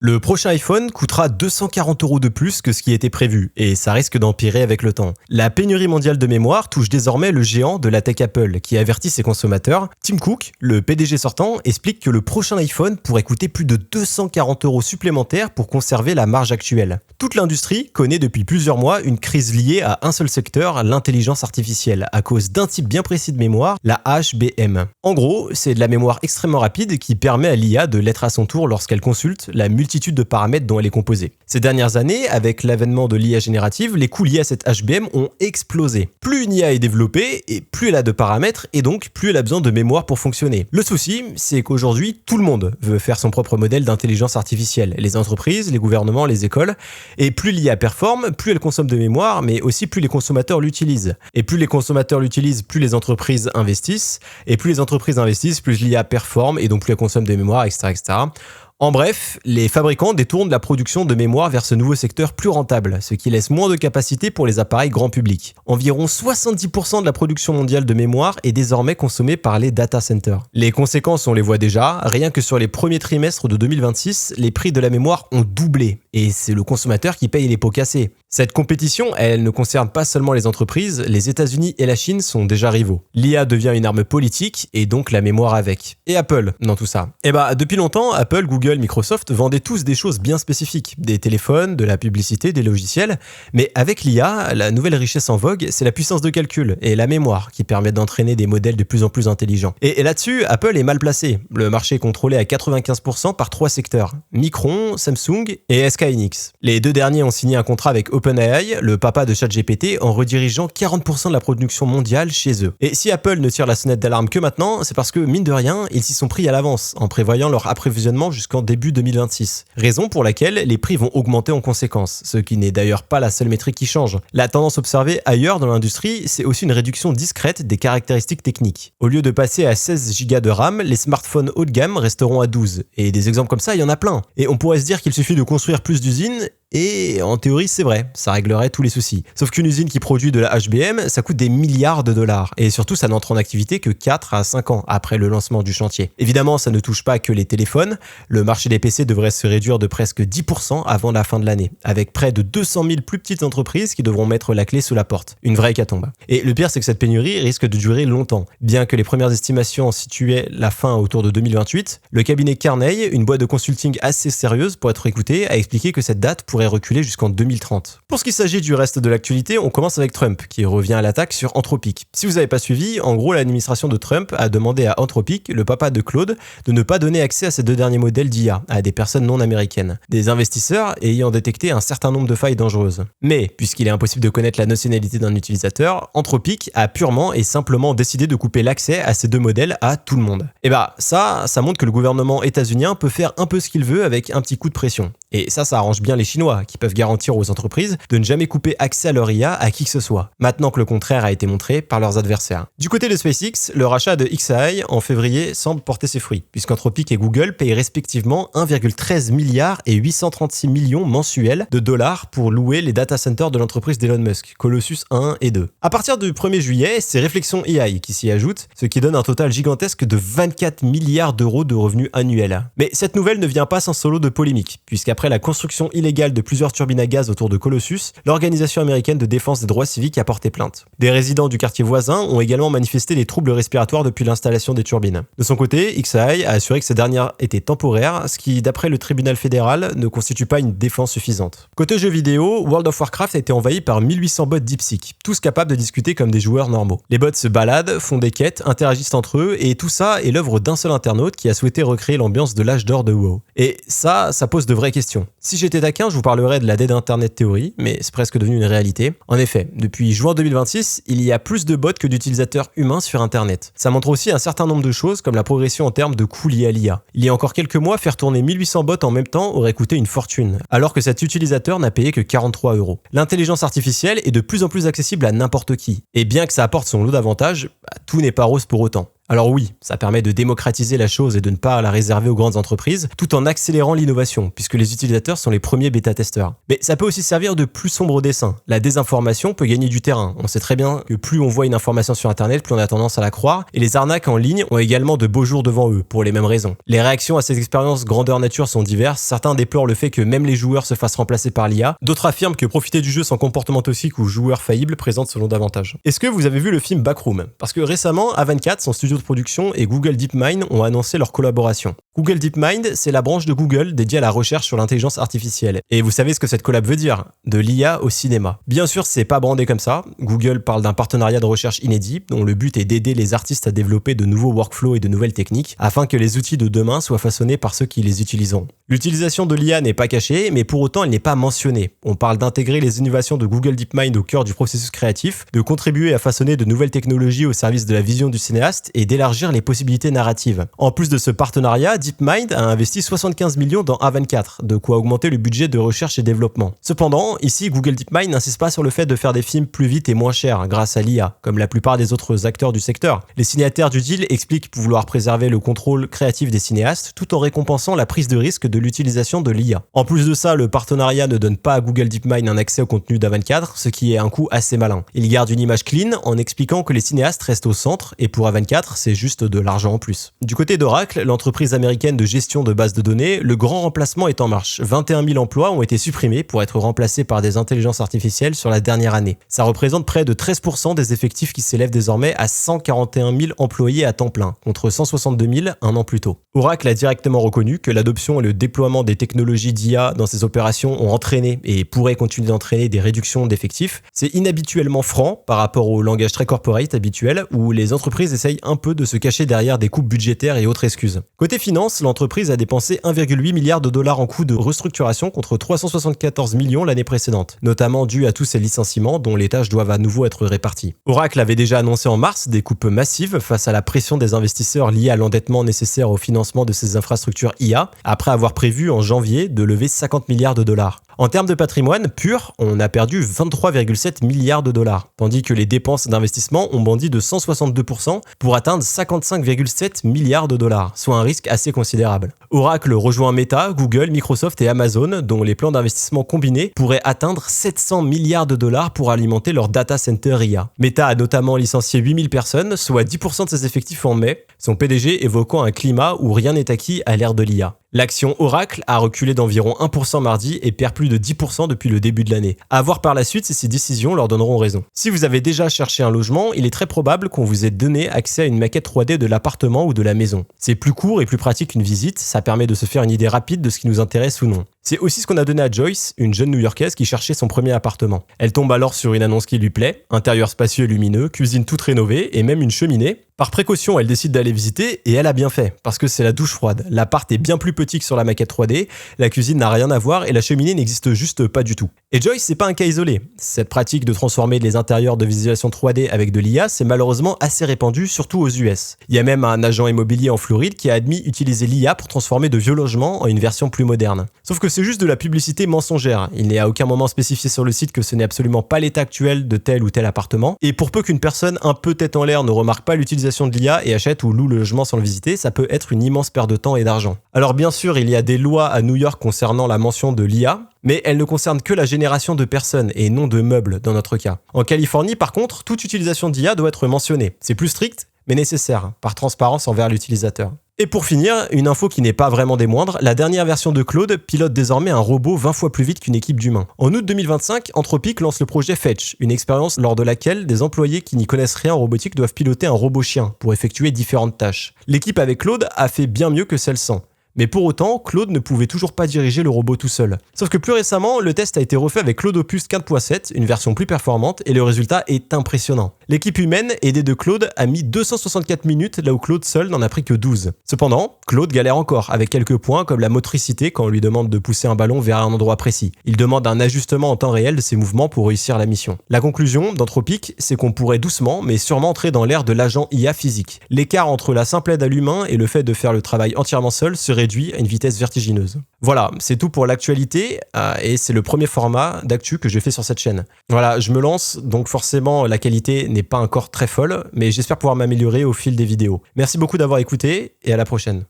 Le prochain iPhone coûtera 240 € de plus que ce qui était prévu, et ça risque d'empirer avec le temps. La pénurie mondiale de mémoire touche désormais le géant de la tech Apple, qui avertit ses consommateurs. Tim Cook, le PDG sortant, explique que le prochain iPhone pourrait coûter plus de 240 € supplémentaires pour conserver la marge actuelle. Toute l'industrie connaît depuis plusieurs mois une crise liée à un seul secteur, l'intelligence artificielle, à cause d'un type bien précis de mémoire, la HBM. En gros, c'est de la mémoire extrêmement rapide qui permet à l'IA de l'être à son tour lorsqu'elle consulte la multitude de paramètres dont elle est composée. Ces dernières années, avec l'avènement de l'IA générative, les coûts liés à cette HBM ont explosé. Plus une IA est développée, et plus elle a de paramètres, et donc plus elle a besoin de mémoire pour fonctionner. Le souci, c'est qu'aujourd'hui, tout le monde veut faire son propre modèle d'intelligence artificielle. Les entreprises, les gouvernements, les écoles. Et plus l'IA performe, plus elle consomme de mémoire, mais aussi plus les consommateurs l'utilisent. Et plus les consommateurs l'utilisent, plus les entreprises investissent. Et plus les entreprises investissent, plus l'IA performe, et donc plus elle consomme de mémoire, etc., etc. En bref, les fabricants détournent la production de mémoire vers ce nouveau secteur plus rentable, ce qui laisse moins de capacité pour les appareils grand public. Environ 70% de la production mondiale de mémoire est désormais consommée par les data centers. Les conséquences, on les voit déjà, rien que sur les premiers trimestres de 2026, les prix de la mémoire ont doublé, et c'est le consommateur qui paye les pots cassés. Cette compétition, elle ne concerne pas seulement les entreprises, les États-Unis et la Chine sont déjà rivaux. L'IA devient une arme politique, et donc la mémoire avec. Et Apple, dans tout ça. Depuis longtemps, Apple, Google, Microsoft vendaient tous des choses bien spécifiques, des téléphones, de la publicité, des logiciels, mais avec l'IA, la nouvelle richesse en vogue, c'est la puissance de calcul et la mémoire qui permettent d'entraîner des modèles de plus en plus intelligents. Et là-dessus, Apple est mal placé. Le marché est contrôlé à 95% par trois secteurs, Micron, Samsung et SK Hynix. Les deux derniers ont signé un contrat avec OpenAI, le papa de ChatGPT, en redirigeant 40% de la production mondiale chez eux. Et si Apple ne tire la sonnette d'alarme que maintenant, c'est parce que, mine de rien, ils s'y sont pris à l'avance, en prévoyant leur approvisionnement jusqu'en début 2026. Raison pour laquelle les prix vont augmenter en conséquence, ce qui n'est d'ailleurs pas la seule métrique qui change. La tendance observée ailleurs dans l'industrie, c'est aussi une réduction discrète des caractéristiques techniques. Au lieu de passer à 16 Go de RAM, les smartphones haut de gamme resteront à 12. Et des exemples comme ça, il y en a plein. Et on pourrait se dire qu'il suffit de construire plus d'usines, et en théorie, c'est vrai, ça réglerait tous les soucis. Sauf qu'une usine qui produit de la HBM, ça coûte des milliards de dollars. Et surtout, ça n'entre en activité que 4 à 5 ans après le lancement du chantier. Évidemment, ça ne touche pas que les téléphones. Le marché des PC devrait se réduire de presque 10% avant la fin de l'année, avec près de 200 000 plus petites entreprises qui devront mettre la clé sous la porte. Une vraie hécatombe. Et le pire, c'est que cette pénurie risque de durer longtemps. Bien que les premières estimations situaient la fin autour de 2028, le cabinet Carnegie, une boîte de consulting assez sérieuse pour être écoutée, a expliqué que cette date pourrait reculer jusqu'en 2030. Pour ce qui s'agit du reste de l'actualité, on commence avec Trump, qui revient à l'attaque sur Anthropic. Si vous n'avez pas suivi, en gros, l'administration de Trump a demandé à Anthropic, le papa de Claude, de ne pas donner accès à ces deux derniers modèles d'IA à des personnes non américaines. Des investisseurs ayant détecté un certain nombre de failles dangereuses. Mais, puisqu'il est impossible de connaître la nationalité d'un utilisateur, Anthropic a purement et simplement décidé de couper l'accès à ces deux modèles à tout le monde. Et ça montre que le gouvernement états-unien peut faire un peu ce qu'il veut avec un petit coup de pression. Et ça arrange bien les Chinois, qui peuvent garantir aux entreprises de ne jamais couper accès à leur IA à qui que ce soit, maintenant que le contraire a été montré par leurs adversaires. Du côté de SpaceX, le rachat de xAI en février semble porter ses fruits, puisqu'Anthropic et Google payent respectivement 1,13 milliard et 836 millions mensuels de dollars pour louer les data centers de l'entreprise d'Elon Musk, Colossus 1 et 2. À partir du 1er juillet, c'est Réflexion AI qui s'y ajoute, ce qui donne un total gigantesque de 24 milliards d'euros de revenus annuels. Mais cette nouvelle ne vient pas sans solo de polémique, puisqu'après la construction illégale de plusieurs turbines à gaz autour de Colossus, l'organisation américaine de défense des droits civiques a porté plainte. Des résidents du quartier voisin ont également manifesté des troubles respiratoires depuis l'installation des turbines. De son côté, xAI a assuré que ces dernières étaient temporaires, ce qui, d'après le tribunal fédéral, ne constitue pas une défense suffisante. Côté jeux vidéo, World of Warcraft a été envahi par 1800 bots DeepSeek, tous capables de discuter comme des joueurs normaux. Les bots se baladent, font des quêtes, interagissent entre eux, et tout ça est l'œuvre d'un seul internaute qui a souhaité recréer l'ambiance de l'âge d'or de WoW. Et ça pose de vraies questions. Si j'étais taquin, je vous parlerais de la Dead Internet Theory, mais c'est presque devenu une réalité. En effet, depuis juin 2026, il y a plus de bots que d'utilisateurs humains sur Internet. Ça montre aussi un certain nombre de choses, comme la progression en termes de coûts liés à l'IA. Il y a encore quelques mois, faire tourner 1800 bots en même temps aurait coûté une fortune, alors que cet utilisateur n'a payé que 43 €. L'intelligence artificielle est de plus en plus accessible à n'importe qui. Et bien que ça apporte son lot d'avantages, tout n'est pas rose pour autant. Alors oui, ça permet de démocratiser la chose et de ne pas la réserver aux grandes entreprises, tout en accélérant l'innovation, puisque les utilisateurs sont les premiers bêta-testeurs. Mais ça peut aussi servir de plus sombre dessin. La désinformation peut gagner du terrain. On sait très bien que plus on voit une information sur Internet, plus on a tendance à la croire, et les arnaques en ligne ont également de beaux jours devant eux, pour les mêmes raisons. Les réactions à ces expériences grandeur nature sont diverses, certains déplorent le fait que même les joueurs se fassent remplacer par l'IA, d'autres affirment que profiter du jeu sans comportement toxique ou joueur faillible présente selon davantage. Est-ce que vous avez vu le film Backroom? Parce que récemment, A24, son studio de production, et Google DeepMind ont annoncé leur collaboration. Google DeepMind, c'est la branche de Google dédiée à la recherche sur l'intelligence artificielle. Et vous savez ce que cette collab veut dire? De l'IA au cinéma. Bien sûr, c'est pas brandé comme ça. Google parle d'un partenariat de recherche inédit, dont le but est d'aider les artistes à développer de nouveaux workflows et de nouvelles techniques, afin que les outils de demain soient façonnés par ceux qui les utiliseront. L'utilisation de l'IA n'est pas cachée, mais pour autant elle n'est pas mentionnée. On parle d'intégrer les innovations de Google DeepMind au cœur du processus créatif, de contribuer à façonner de nouvelles technologies au service de la vision du cinéaste et d'élargir les possibilités narratives. En plus de ce partenariat, DeepMind a investi 75 millions dans A24, de quoi augmenter le budget de recherche et développement. Cependant, ici Google DeepMind n'insiste pas sur le fait de faire des films plus vite et moins chers grâce à l'IA, comme la plupart des autres acteurs du secteur. Les signataires du deal expliquent vouloir préserver le contrôle créatif des cinéastes tout en récompensant la prise de risque de l'utilisation de l'IA. En plus de ça, le partenariat ne donne pas à Google DeepMind un accès au contenu d'A24, ce qui est un coup assez malin. Il garde une image clean en expliquant que les cinéastes restent au centre et pour A24, c'est juste de l'argent en plus. Du côté d'Oracle, l'entreprise américaine de gestion de bases de données, le grand remplacement est en marche. 21 000 emplois ont été supprimés pour être remplacés par des intelligences artificielles sur la dernière année. Ça représente près de 13% des effectifs qui s'élèvent désormais à 141 000 employés à temps plein, contre 162 000 un an plus tôt. Oracle a directement reconnu que l'adoption et le déploiement des technologies d'IA dans ses opérations ont entraîné et pourraient continuer d'entraîner des réductions d'effectifs. C'est inhabituellement franc par rapport au langage très corporate habituel où les entreprises essayent un peu de se cacher derrière des coupes budgétaires et autres excuses. Côté finance, l'entreprise a dépensé 1,8 milliard de dollars en coûts de restructuration contre 374 millions l'année précédente, notamment dû à tous ces licenciements dont les tâches doivent à nouveau être réparties. Oracle avait déjà annoncé en mars des coupes massives face à la pression des investisseurs liée à l'endettement nécessaire au financement de ses infrastructures IA, après avoir prévu en janvier de lever 50 milliards de dollars. En termes de patrimoine pur, on a perdu 23,7 milliards de dollars, tandis que les dépenses d'investissement ont bondi de 162% pour atteindre 55,7 milliards de dollars, soit un risque assez considérable. Oracle rejoint Meta, Google, Microsoft et Amazon, dont les plans d'investissement combinés pourraient atteindre 700 milliards de dollars pour alimenter leur data center IA. Meta a notamment licencié 8000 personnes, soit 10% de ses effectifs en mai, son PDG évoquant un climat où rien n'est acquis à l'ère de l'IA. L'action Oracle a reculé d'environ 1% mardi et perd plus de 10% depuis le début de l'année. À voir par la suite si ces décisions leur donneront raison. Si vous avez déjà cherché un logement, il est très probable qu'on vous ait donné accès à une maquette 3D de l'appartement ou de la maison. C'est plus court et plus pratique qu'une visite, ça permet de se faire une idée rapide de ce qui nous intéresse ou non. C'est aussi ce qu'on a donné à Joyce, une jeune New-Yorkaise qui cherchait son premier appartement. Elle tombe alors sur une annonce qui lui plaît, intérieur spacieux et lumineux, cuisine toute rénovée et même une cheminée. Par précaution, elle décide d'aller visiter et elle a bien fait, parce que c'est la douche froide. L'appart est bien plus petit que sur la maquette 3D, la cuisine n'a rien à voir et la cheminée n'existe juste pas du tout. Et Joyce, c'est pas un cas isolé. Cette pratique de transformer les intérieurs de visualisation 3D avec de l'IA, c'est malheureusement assez répandu, surtout aux US. Il y a même un agent immobilier en Floride qui a admis utiliser l'IA pour transformer de vieux logements en une version plus moderne. Sauf que c'est juste de la publicité mensongère. Il n'est à aucun moment spécifié sur le site que ce n'est absolument pas l'état actuel de tel ou tel appartement. Et pour peu qu'une personne un peu tête en l'air ne remarque pas l'utilisation de l'IA et achète ou loue le logement sans le visiter, ça peut être une immense perte de temps et d'argent. Alors bien sûr, il y a des lois à New York concernant la mention de l'IA, mais elles ne concernent que la génération de personnes et non de meubles dans notre cas. En Californie, par contre, toute utilisation d'IA doit être mentionnée. C'est plus strict, mais nécessaire, par transparence envers l'utilisateur. Et pour finir, une info qui n'est pas vraiment des moindres, la dernière version de Claude pilote désormais un robot 20 fois plus vite qu'une équipe d'humains. En août 2025, Anthropic lance le projet Fetch, une expérience lors de laquelle des employés qui n'y connaissent rien en robotique doivent piloter un robot chien pour effectuer différentes tâches. L'équipe avec Claude a fait bien mieux que celle sans. Mais pour autant, Claude ne pouvait toujours pas diriger le robot tout seul. Sauf que plus récemment, le test a été refait avec Claude Opus 4.7, une version plus performante, et le résultat est impressionnant. L'équipe humaine, aidée de Claude, a mis 264 minutes là où Claude seul n'en a pris que 12. Cependant, Claude galère encore, avec quelques points comme la motricité quand on lui demande de pousser un ballon vers un endroit précis. Il demande un ajustement en temps réel de ses mouvements pour réussir la mission. La conclusion d'Anthropic, c'est qu'on pourrait doucement, mais sûrement entrer dans l'ère de l'agent IA physique. L'écart entre la simple aide à l'humain et le fait de faire le travail entièrement seul serait réduit à une vitesse vertigineuse. Voilà, c'est tout pour l'actualité et c'est le premier format d'actu que je fais sur cette chaîne. Voilà, je me lance, donc forcément la qualité n'est pas encore très folle, mais j'espère pouvoir m'améliorer au fil des vidéos. Merci beaucoup d'avoir écouté et à la prochaine.